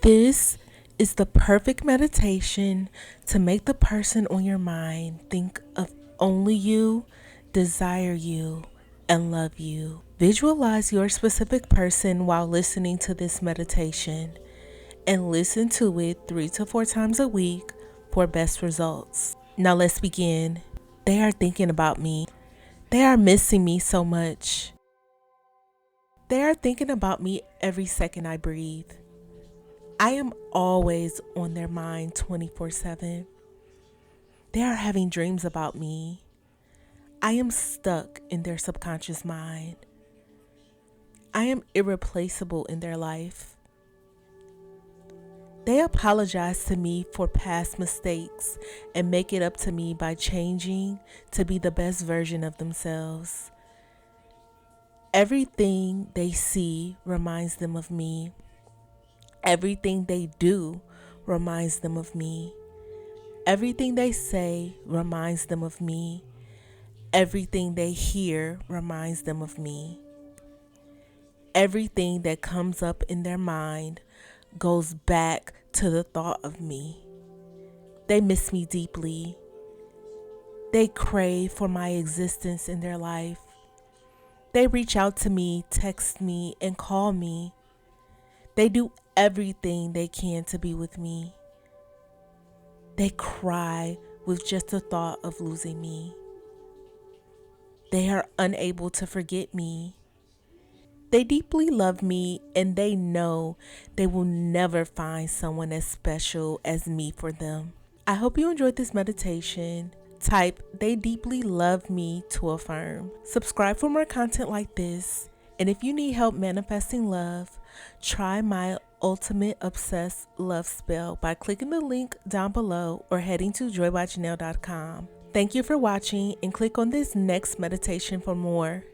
This is the perfect meditation to make the person on your mind think of only you, desire you, and love you. Visualize your specific person while listening to this meditation and listen to it 3 to 4 times a week for best results. Now let's begin. They are thinking about me. They are missing me so much. They are thinking about me every second I breathe. I am always on their mind 24/7. They are having dreams about me. I am stuck in their subconscious mind. I am irreplaceable in their life. They apologize to me for past mistakes and make it up to me by changing to be the best version of themselves. Everything they see reminds them of me. Everything they do reminds them of me. Everything they say reminds them of me. Everything they hear reminds them of me. Everything that comes up in their mind goes back to the thought of me. They miss me deeply. They crave for my existence in their life. They reach out to me, text me, and call me. They do everything they can to be with me. They cry with just the thought of losing me. They are unable to forget me. They deeply love me and they know they will never find someone as special as me for them. I hope you enjoyed this meditation. Type "they deeply love me" to affirm. Subscribe for more content like this. And if you need help manifesting love, try my Ultimate Obsessed Love Spell by clicking the link down below or heading to joybyjanell.com. Thank you for watching and click on this next meditation for more.